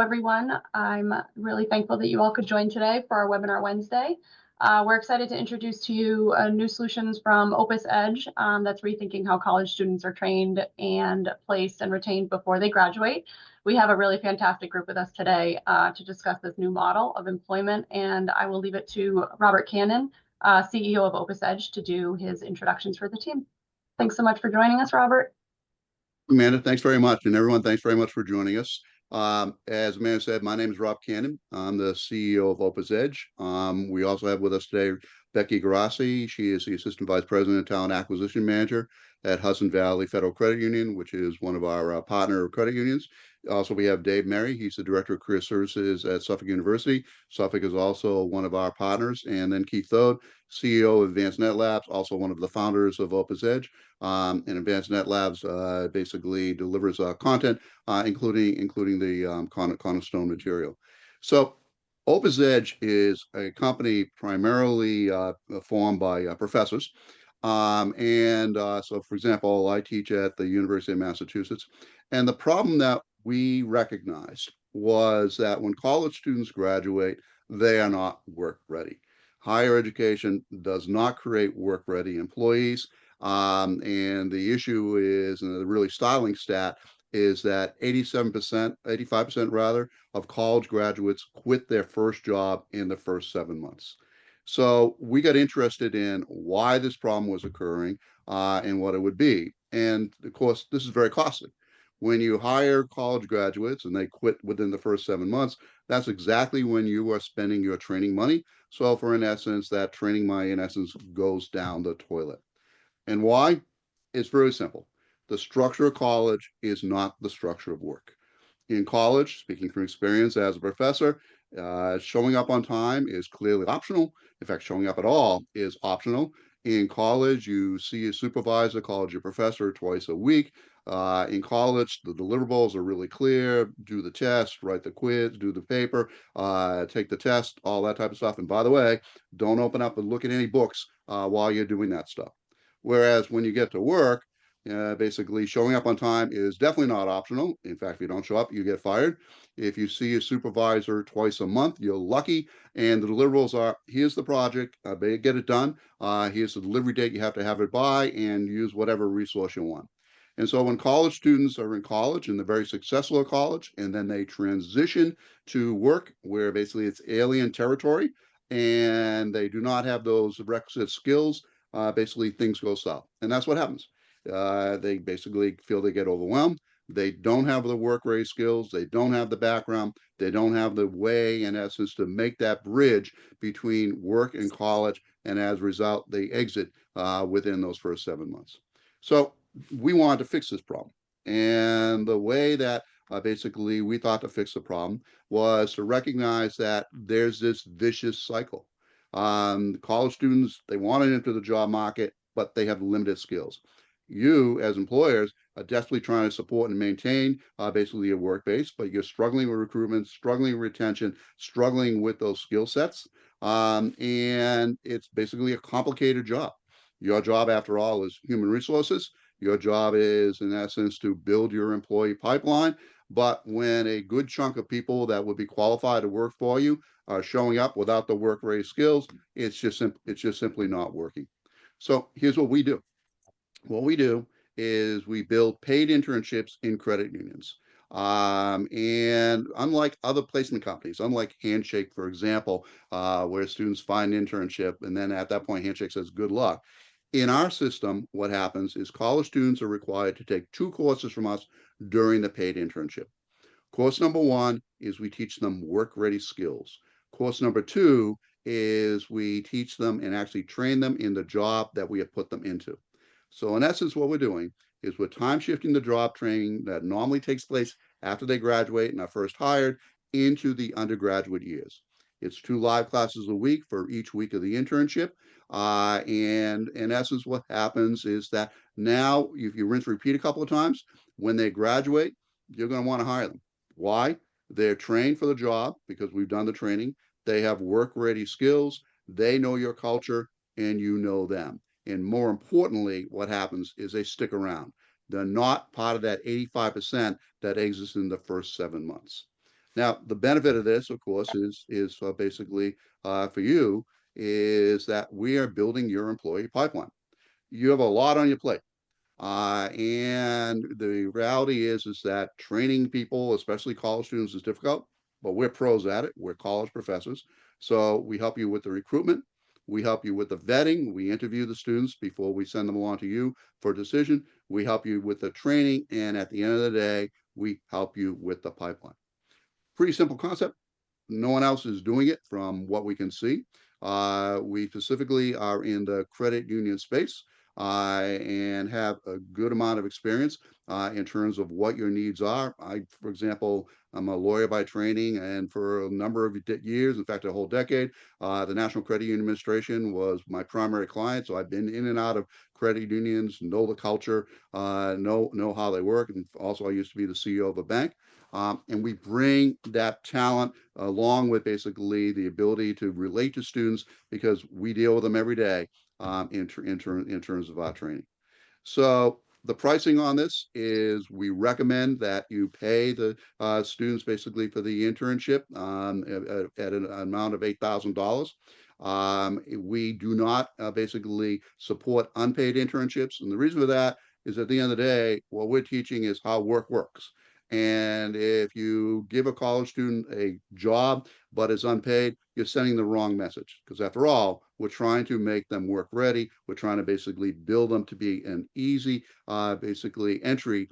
everyone. I'm really thankful that you all could join today for our webinar Wednesday. We're excited to introduce to you new solutions from Opus Edge that's rethinking how college students are trained and placed and retained before they graduate. We have a really fantastic group with us today to discuss this new model of employment, and I will leave it to Robert Cannon, CEO of Opus Edge, to do his introductions for the team. Thanks so much for joining us, Robert. Amanda, thanks very much. And everyone, thanks very much for joining us. As Amanda said, my name is Rob Cannon. I'm the CEO of Opus Edge. We also have with us today Becky Garassi. She is the Assistant Vice President and Talent Acquisition Manager at Hudson Valley Federal Credit Union, which is one of our partner credit unions. Also, we have Dave Merry. He's the Director of Career Services at Suffolk University. Suffolk is also one of our partners. And then Keith Thode, CEO of Advanced Net Labs, also one of the founders of Opus Edge. And Advanced Net Labs basically delivers content, including the Cornerstone material. So Opus Edge is a company primarily formed by professors. So, for example, I teach at the University of Massachusetts. And the problem that we recognized was that when college students graduate, they are not work ready. Higher education does not create work ready employees. And the issue is, and the really styling stat is that 87%, 85% rather, of college graduates quit their first job in the first 7 months. So we got interested in why this problem was occurring and what it would be. And of course, this is very costly. When you hire college graduates and they quit within the first 7 months, that's exactly when you are spending your training money. So in essence, that training money, in essence, goes down the toilet. And why? It's very simple. The structure of college is not the structure of work. In college, speaking from experience as a professor, showing up on time is clearly optional. In fact, showing up at all is optional. In college, you see a supervisor, college your professor twice a week. In college, the deliverables are really clear. Do the test, write the quiz, do the paper, take the test, all that type of stuff. And by the way, don't open up and look at any books while you're doing that stuff. Whereas when you get to work, basically showing up on time is definitely not optional. In fact, if you don't show up, you get fired. If you see a supervisor twice a month, you're lucky. And the deliverables are, here's the project, get it done. Here's the delivery date you have to have it by, and use whatever resource you want. And so when college students are in college and they're very successful at college, and then they transition to work where basically it's alien territory and they do not have those requisite skills, basically things go south. And that's what happens. They basically feel they get overwhelmed. They don't have the work ready skills. They don't have the background. They don't have the way, in essence, to make that bridge between work and college. And as a result, they exit within those first 7 months. So we wanted to fix this problem. And the way that basically we thought to fix the problem was to recognize that there's this vicious cycle. College students, they want to enter the job market, but they have limited skills. You, as employers, are desperately trying to support and maintain basically your work base, but you're struggling with recruitment, struggling with retention, struggling with those skill sets. And it's basically a complicated job. Your job, after all, is human resources. Your job is, in essence, to build your employee pipeline. But when a good chunk of people that would be qualified to work for you are showing up without the work-ready skills, it's just simply not working. So here's what we do. What we do is we build paid internships in credit unions. And unlike other placement companies, unlike Handshake, for example, where students find an internship and then at that point Handshake says good luck. In our system, what happens is college students are required to take 2 courses from us during the paid internship. Course number 1 is we teach them work-ready skills. Course number 2 is we teach them and actually train them in the job that we have put them into. So in essence, what we're doing is we're time shifting the job training that normally takes place after they graduate and are first hired into the undergraduate years. It's 2 live classes a week for each week of the internship. And in essence, what happens is that now, if you rinse repeat a couple of times, when they graduate, you're going to want to hire them. Why? They're trained for the job because we've done the training. They have work-ready skills. They know your culture, and you know them. And more importantly, what happens is they stick around. They're not part of that 85% that exits in the first 7 months. Now, the benefit of this, of course, is basically for you is that we are building your employee pipeline. You have a lot on your plate. And the reality is that training people, especially college students, is difficult, but we're pros at it. We're college professors. So we help you with the recruitment. We help you with the vetting. We interview the students before we send them along to you for a decision. We help you with the training. And at the end of the day, we help you with the pipeline. Pretty simple concept. No one else is doing it from what we can see. We specifically are in the credit union space and have a good amount of experience in terms of what your needs are. For example, I'm a lawyer by training, and for a number of years, in fact, a whole decade, the National Credit Union Administration was my primary client. So I've been in and out of credit unions, know the culture, know how they work, and also I used to be the CEO of a bank. And we bring that talent along with basically the ability to relate to students because we deal with them every day in terms of our training. So the pricing on this is we recommend that you pay the students basically for the internship at an amount of $8,000. We do not basically support unpaid internships. And the reason for that is at the end of the day, what we're teaching is how work works. And if you give a college student a job but it's unpaid, you're sending the wrong message. Because after all, we're trying to make them work ready. We're trying to basically build them to be an easy, basically entry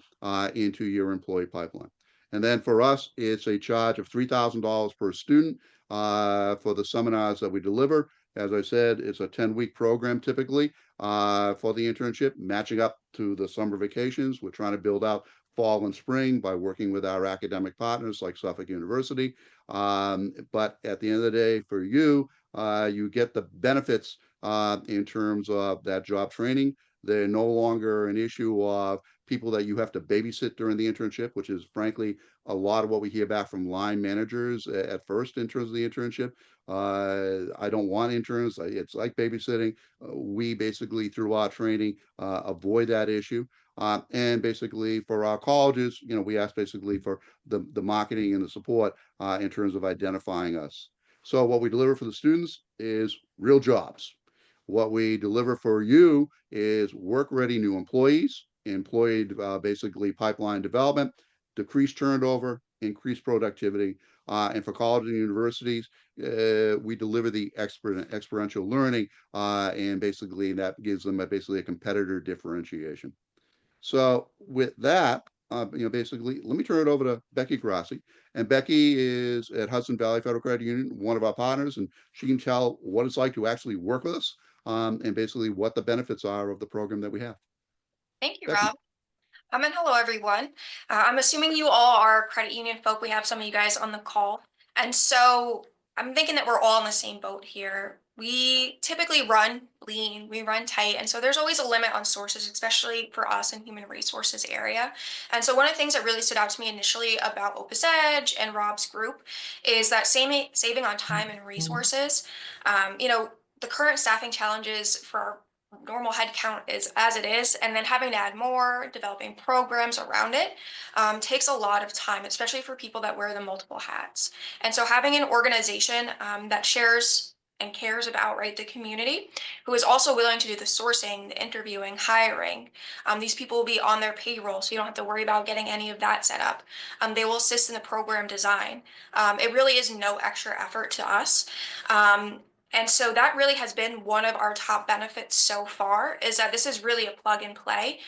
into your employee pipeline. And then for us, it's a charge of $3,000 per student for the seminars that we deliver. As I said, it's a 10-week program typically for the internship, matching up to the summer vacations. We're trying to build out fall and spring by working with our academic partners like Suffolk University. But at the end of the day, for you, you get the benefits in terms of that job training. They're no longer an issue of people that you have to babysit during the internship, which is frankly a lot of what we hear back from line managers at first in terms of the internship. I don't want interns. It's like babysitting. We basically, through our training, avoid that issue. And basically for our colleges, we ask basically for the marketing and the support in terms of identifying us. So what we deliver for the students is real jobs. What we deliver for you is work-ready new employees, employee basically pipeline development, decreased turnover, increased productivity. And for colleges and universities, we deliver the experiential learning, and basically that gives them basically a competitor differentiation. So with that, basically, let me turn it over to Becky Grassi. And Becky is at Hudson Valley Federal Credit Union, one of our partners, and she can tell what it's like to actually work with us, and basically what the benefits are of the program that we have. Thank you, Becky. Rob. And hello, everyone. I'm assuming you all are credit union folk. We have some of you guys on the call. And so I'm thinking that we're all in the same boat here. We typically run lean, we run tight. And so there's always a limit on sources, especially for us in human resources area. And so one of the things that really stood out to me initially about Opus Edge and Rob's group is that saving on time and resources. The current staffing challenges for our normal headcount is as it is, and then having to add more, developing programs around it takes a lot of time, especially for people that wear the multiple hats. And so having an organization that shares and cares about the community, who is also willing to do the sourcing, the interviewing, hiring. These people will be on their payroll, so you don't have to worry about getting any of that set up. They will assist in the program design. It really is no extra effort to us. And so that really has been one of our top benefits so far, is that this is really a plug and play.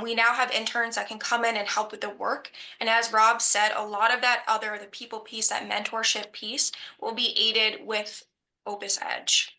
We now have interns that can come in and help with the work. And as Rob said, a lot of the people piece, that mentorship piece, will be aided with Opus Edge.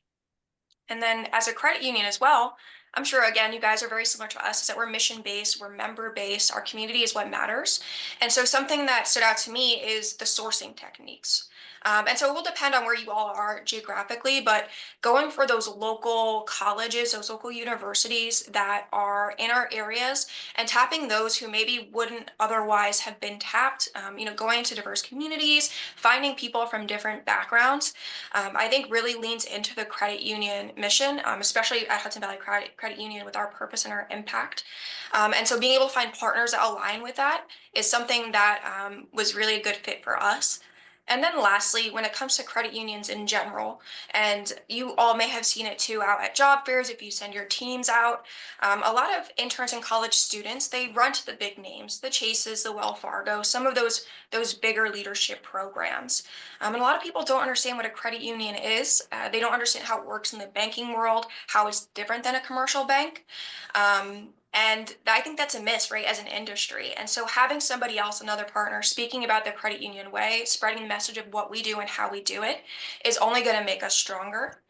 And then as a credit union as well, I'm sure, again, you guys are very similar to us, is that we're mission based, we're member based, our community is what matters. And so something that stood out to me is the sourcing techniques. And so it will depend on where you all are geographically, but going for those local colleges, those local universities that are in our areas, and tapping those who maybe wouldn't otherwise have been tapped, going into diverse communities, finding people from different backgrounds, I think really leans into the credit union mission, especially at Hudson Valley Credit Union with our purpose and our impact. And so being able to find partners that align with that is something that was really a good fit for us. And then lastly, when it comes to credit unions in general, and you all may have seen it too out at job fairs if you send your teams out, a lot of interns and college students, they run to the big names, the Chases, the Wells Fargo, some of those bigger leadership programs. And a lot of people don't understand what a credit union is. They don't understand how it works in the banking world, how it's different than a commercial bank. And I think that's a miss, right, as an industry. And so having somebody else, another partner, speaking about the credit union way, spreading the message of what we do and how we do it is only going to make us stronger.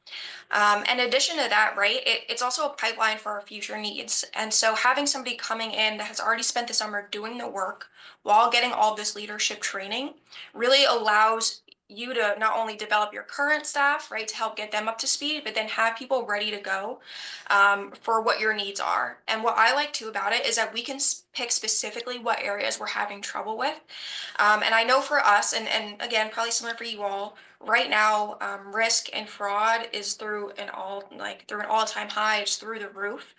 In addition to that, right, it's also a pipeline for our future needs. And so having somebody coming in that has already spent the summer doing the work while getting all this leadership training really allows you to not only develop your current staff, right, to help get them up to speed, but then have people ready to go for what your needs are. And what I like too about it is that we can pick specifically what areas we're having trouble with. And I know for us, and again, probably similar for you all, right now, risk and fraud is through an all-time high. It's through the roof.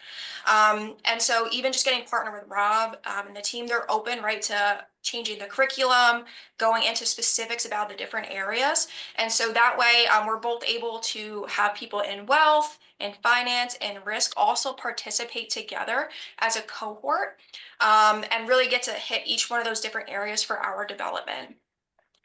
And so even just getting partnered with Rob and the team, they're open, right, to changing the curriculum, going into specifics about the different areas. And so that way, we're both able to have people in wealth and finance and risk also participate together as a cohort, and really get to hit each one of those different areas for our development.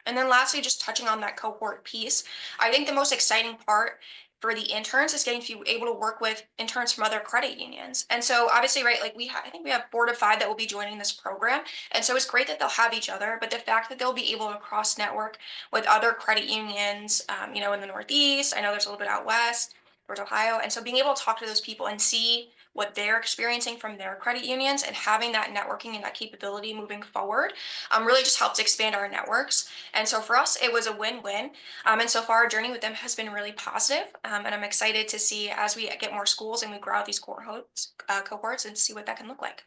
And then lastly, just touching on that cohort piece, I think the most exciting part for the interns is getting to be able to work with interns from other credit unions. And so obviously, right, like I think we have 4 to 5 that will be joining this program. And so it's great that they'll have each other, but the fact that they'll be able to cross network with other credit unions, in the Northeast, I know there's a little bit out west, towards Ohio. And so being able to talk to those people and see what they're experiencing from their credit unions and having that networking and that capability moving forward really just helps expand our networks. And so for us, it was a win-win. And so far, our journey with them has been really positive. And I'm excited to see as we get more schools and we grow out these cohorts and see what that can look like.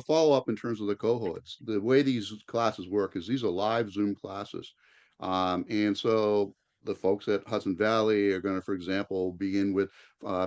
Follow up in terms of the cohorts. The way these classes work is these are live Zoom classes. And so the folks at Hudson Valley are going to, for example, begin with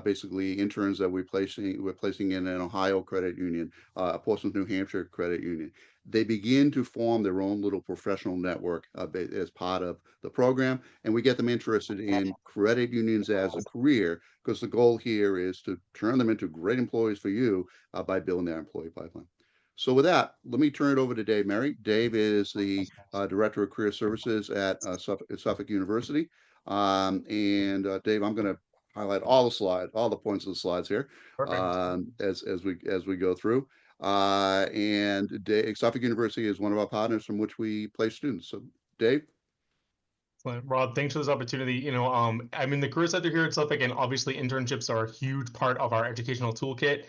basically interns that we're placing in an Ohio credit union, a Portsmouth, New Hampshire credit union. They begin to form their own little professional network as part of the program, and we get them interested in credit unions as a career, because the goal here is to turn them into great employees for you by building their employee pipeline. So with that, let me turn it over to Dave Merry. Dave is the Director of Career Services at Suffolk University. Dave, I'm going to highlight all the points of the slides here as we go through. Suffolk University is one of our partners from which we place students. So Dave. Rob, thanks for this opportunity. I'm in the career center here at Suffolk, and obviously internships are a huge part of our educational toolkit.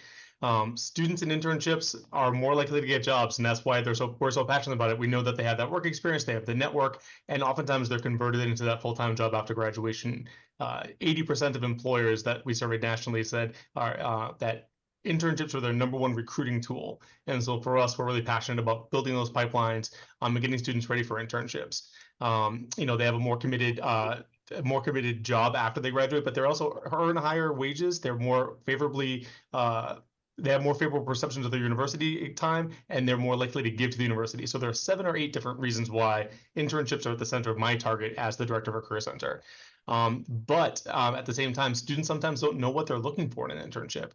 Students in internships are more likely to get jobs, and that's why we're so passionate about it. We know that they have that work experience, they have the network, and oftentimes they're converted into that full-time job after graduation. 80% of employers that we surveyed nationally said that internships are their #1 recruiting tool. And so for us, we're really passionate about building those pipelines and getting students ready for internships. They have a more committed job after they graduate, but they're also earn higher wages. They're more favorably they have more favorable perceptions of their university time, and they're more likely to give to the university. So there are 7 or 8 different reasons why internships are at the center of my target as the director of a career center. But at the same time, students sometimes don't know what they're looking for in an internship.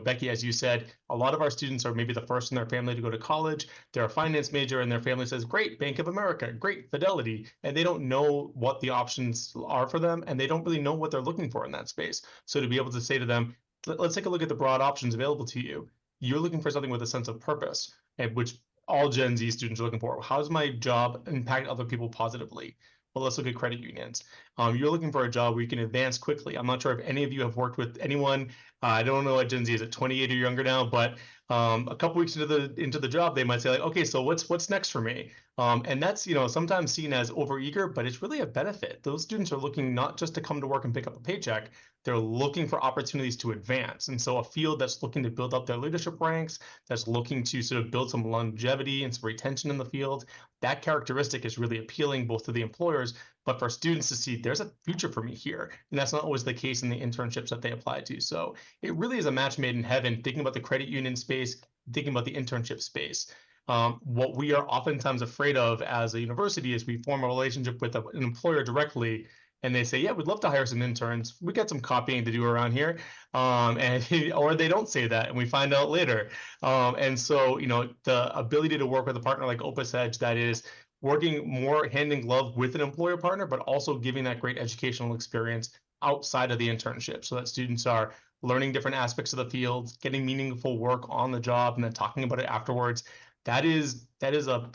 Becky, as you said, a lot of our students are maybe the first in their family to go to college. They're a finance major and their family says, great, Bank of America, great, Fidelity. And they don't know what the options are for them, and they don't really know what they're looking for in that space. So to be able to say to them, let's take a look at the broad options available to you. You're looking for something with a sense of purpose, which all Gen Z students are looking for. How does my job impact other people positively? Well, let's look at credit unions. You're looking for a job where you can advance quickly. I'm not sure if any of you have worked with anyone. I don't know what Gen Z is at 28 or younger now, but a couple weeks into the job, they might say like, okay, so what's next for me? And that's sometimes seen as overeager, but it's really a benefit. Those students are looking not just to come to work and pick up a paycheck. They're looking for opportunities to advance. And so a field that's looking to build up their leadership ranks, that's looking to sort of build some longevity and some retention in the field, that characteristic is really appealing both to the employers, but for students to see there's a future for me here. And that's not always the case in the internships that they apply to. So it really is a match made in heaven, thinking about the credit union space, thinking about the internship space. What we are oftentimes afraid of as a university is we form a relationship with an employer directly, and they say, yeah, we'd love to hire some interns. We got some copying to do around here. Or they don't say that, and we find out later. And so, the ability to work with a partner like Opus Edge that is working more hand in glove with an employer partner, but also giving that great educational experience outside of the internship so that students are learning different aspects of the field, getting meaningful work on the job, and then talking about it afterwards. That is a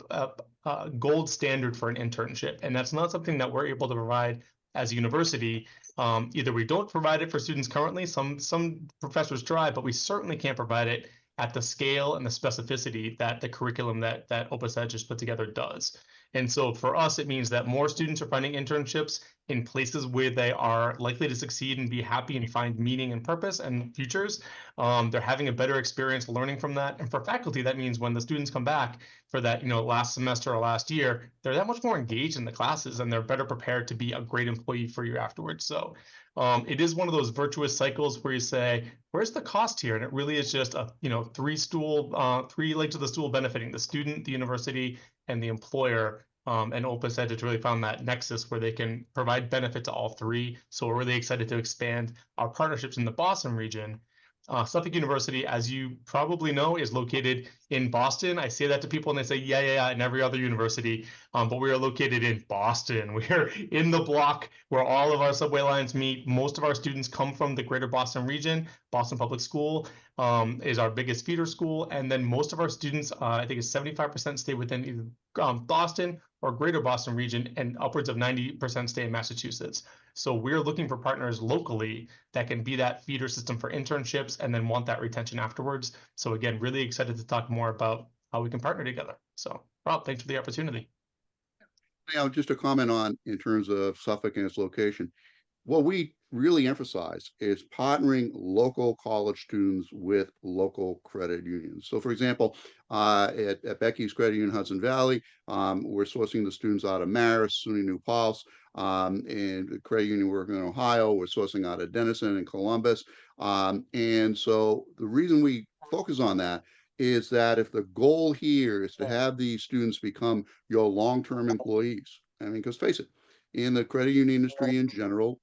gold standard for an internship. And that's not something that we're able to provide as a university. Either we don't provide it for students currently, some professors try, but we certainly can't provide it at the scale and the specificity that the curriculum that Opus Edge has put together does. And so for us, it means that more students are finding internships in places where they are likely to succeed and be happy and find meaning and purpose and futures. They're having a better experience learning from that. And for faculty, that means when the students come back for that, last semester or last year, they're that much more engaged in the classes and they're better prepared to be a great employee for you afterwards. So it is one of those virtuous cycles where you say, where's the cost here? And it really is just a, three legs of the stool benefiting the student, the university, and the employer. And Opus Edge has really found that nexus where they can provide benefit to all three. So we're really excited to expand our partnerships in the Boston region. Suffolk University, as you probably know, is located in Boston. I say that to people and they say, yeah, in every other university. But we are located in Boston. We are in the block where all of our subway lines meet. Most of our students come from the greater Boston region. Boston Public School is our biggest feeder school. And then most of our students, I think it's 75% stay within either Boston or greater Boston region, and upwards of 90% stay in Massachusetts. So we're looking for partners locally that can be that feeder system for internships and then want that retention afterwards. So again, really excited to talk more about how we can partner together. So Rob, thanks for the opportunity. Just a comment on in terms of Suffolk and its location. What we really emphasize is partnering local college students with local credit unions. So for example, at Becky's Credit Union Hudson Valley, we're sourcing the students out of Marist, SUNY New Paltz, and the credit union working in Ohio, we're sourcing out of Denison and Columbus. And so the reason we focus on that is that if the goal here is to have these students become your long-term employees, I mean, because face it, in the credit union industry in general,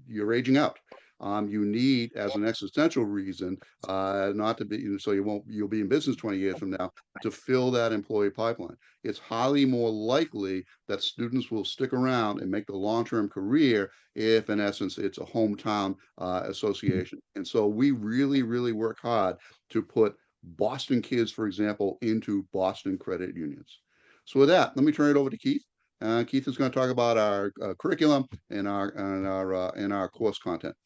you're aging out. You need, as an existential reason, not to be, so you'll be in business 20 years from now, to fill that employee pipeline. It's highly more likely that students will stick around and make the long-term career if, in essence, it's a hometown association. And so we really, really work hard to put Boston kids, for example, into Boston credit unions. So with that, let me turn it over to Keith. Keith is going to talk about our curriculum and our course content.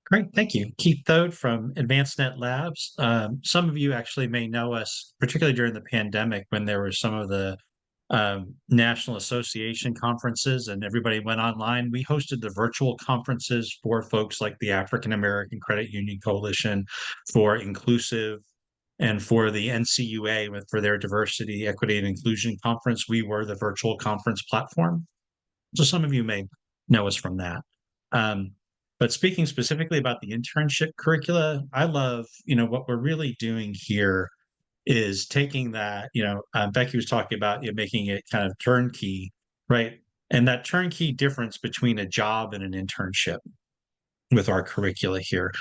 Great, thank you. Keith Thode from AdvancedNet Labs. Some of you actually may know us, particularly during the pandemic when there were some of the National Association conferences and everybody went online. We hosted the virtual conferences for folks like the African American Credit Union Coalition, for Inclusive, and for the NCUA for their Diversity, Equity, and Inclusion Conference. We were the virtual conference platform. So some of you may know us from that. But speaking specifically about the internship curricula, I love, what we're really doing here is taking that, Becky was talking about making it kind of turnkey, right? And that turnkey difference between a job and an internship with our curricula here.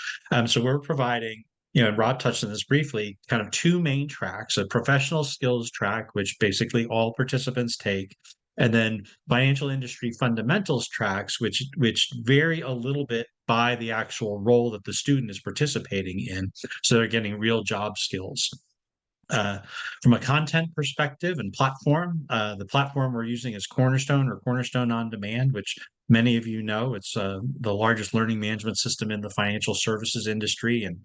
So we're providing, and Rob touched on this briefly, kind of two main tracks: a professional skills track, which basically all participants take, and then financial industry fundamentals tracks, which vary a little bit by the actual role that the student is participating in. So they're getting real job skills. From a content perspective and platform, the platform we're using is Cornerstone, or Cornerstone On Demand, which many of you know. It's the largest learning management system in the financial services industry. And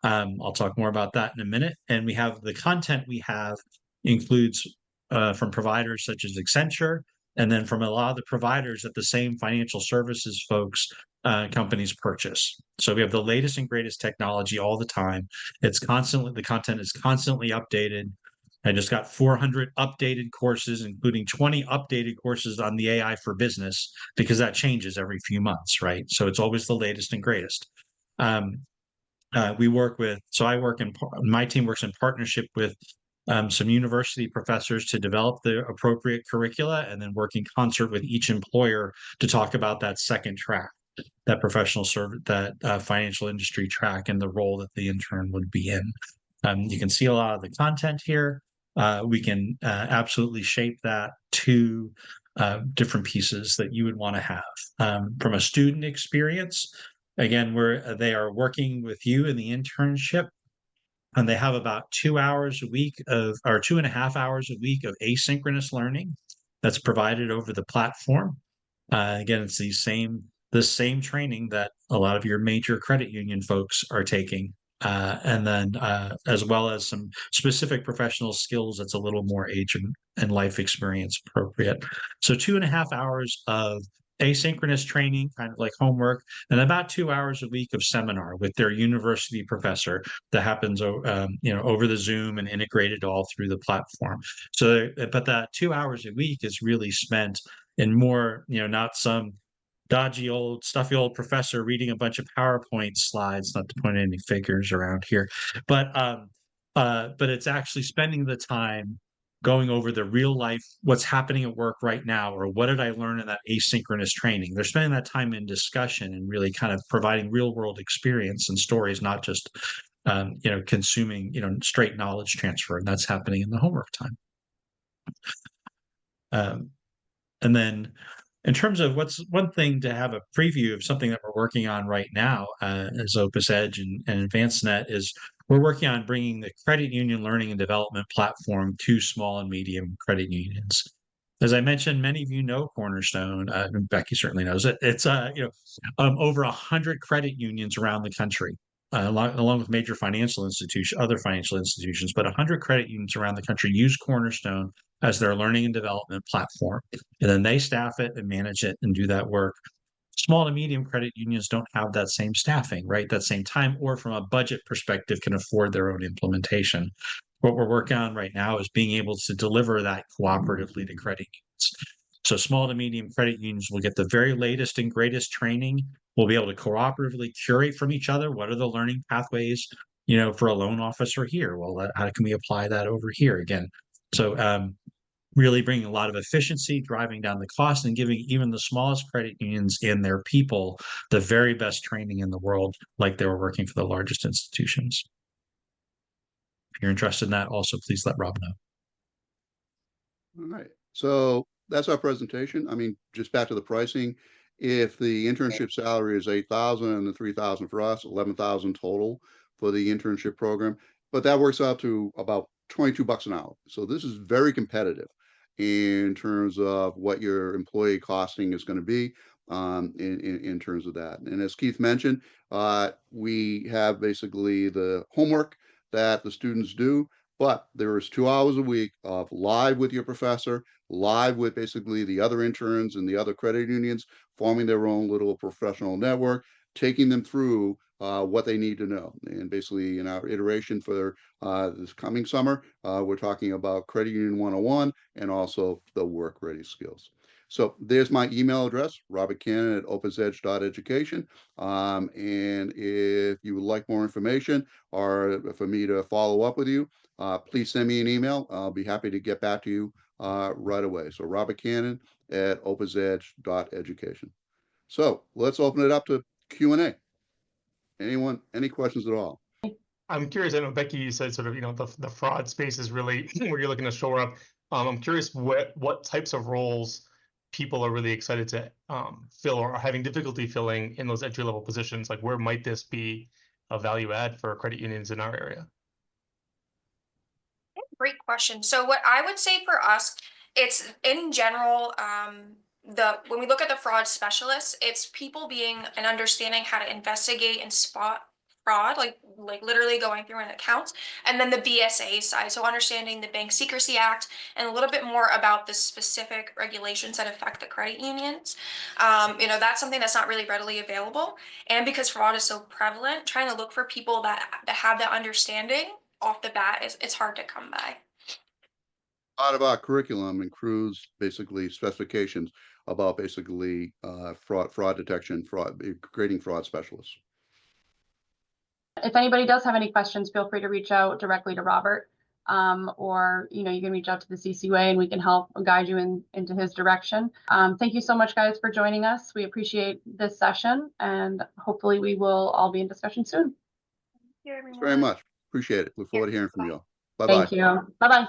I'll talk more about that in a minute. And we have the content we have includes from providers such as Accenture, and then from a lot of the providers that the same financial services folks companies purchase. So we have the latest and greatest technology all the time. The content is constantly updated. I just got 400 updated courses, including 20 updated courses on the AI for business, because that changes every few months, right? So it's always the latest and greatest. my team works in partnership with some university professors to develop the appropriate curricula, and then work in concert with each employer to talk about that second track, that professional service, that financial industry track, and the role that the intern would be in. You can see a lot of the content here. We can absolutely shape that to different pieces that you would want to have. From a student experience, again, they are working with you in the internship, and they have about 2 hours a week or 2.5 hours a week of asynchronous learning that's provided over the platform. Again, it's the same training that a lot of your major credit union folks are taking. And then as well as some specific professional skills that's a little more age and life experience appropriate. So 2.5 hours of asynchronous training, kind of like homework, and about 2 hours a week of seminar with their university professor that happens over the Zoom and integrated all through the platform. So, but that 2 hours a week is really spent in more, not some dodgy old stuffy old professor reading a bunch of PowerPoint slides, not to point any figures around here, but it's actually spending the time going over the real life, what's happening at work right now, or what did I learn in that asynchronous training. They're spending that time in discussion and really kind of providing real world experience and stories, not just consuming straight knowledge transfer. And that's happening in the homework time. And then in terms of what's one thing to have a preview of something that we're working on right now as Opus Edge and AdvancedNet is we're working on bringing the credit union learning and development platform to small and medium credit unions. As I mentioned, many of you know Cornerstone. Becky certainly knows it. It's over 100 credit unions around the country, along with major financial institutions, other financial institutions, but 100 credit unions around the country use Cornerstone as their learning and development platform. And then they staff it and manage it and do that work. Small to medium credit unions don't have that same staffing, right? That same time, or from a budget perspective, can afford their own implementation. What we're working on right now is being able to deliver that cooperatively to credit unions. So small to medium credit unions will get the very latest and greatest training. We'll be able to cooperatively curate from each other. What are the learning pathways, for a loan officer here? Well, how can we apply that over here again? So really bringing a lot of efficiency, driving down the cost, and giving even the smallest credit unions and their people the very best training in the world, like they were working for the largest institutions. If you're interested in that, also please let Rob know. All right. So that's our presentation. I mean, just back to the pricing. If the internship salary is 8,000 and the 3,000 for us, 11,000 total for the internship program, but that works out to about 22 bucks an hour. So this is very competitive in terms of what your employee costing is going to be in terms of that. And as Keith mentioned, we have basically the homework that the students do, but there is 2 hours a week of live with your professor, live with basically the other interns and the other credit unions, forming their own little professional network, taking them through what they need to know. And basically in our iteration for this coming summer, we're talking about Credit Union 101 and also the work ready skills. So there's my email address, robertcannon@opusedge.education. And if you would like more information or for me to follow up with you, please send me an email. I'll be happy to get back to you right away. So robertcannon@opusedge.education. So let's open it up to Q&A. Anyone, any questions at all? I'm curious. I know Becky, you said sort of the fraud space is really where you're looking to shore up. I'm curious what types of roles people are really excited to fill or are having difficulty filling in those entry level positions. Like where might this be a value add for credit unions in our area? Great question. So what I would say for us, it's in general, when we look at the fraud specialists, it's people being and understanding how to investigate and spot fraud, like literally going through an account, and then the BSA side, so understanding the Bank Secrecy Act and a little bit more about the specific regulations that affect the credit unions. That's something that's not really readily available, and because fraud is so prevalent, trying to look for people that have that understanding off the bat it's hard to come by. A lot of our curriculum includes basically specifications about basically fraud detection, creating fraud specialists. if anybody does have any questions, feel free to reach out directly to Robert. Or, you can reach out to the CCUA and we can help guide you into his direction. Thank you so much, guys, for joining us. We appreciate this session, and hopefully we will all be in discussion soon. Thank you, Thanks very much. Appreciate it. Look forward to hearing from you all. Bye-bye. Thank you. Bye-bye.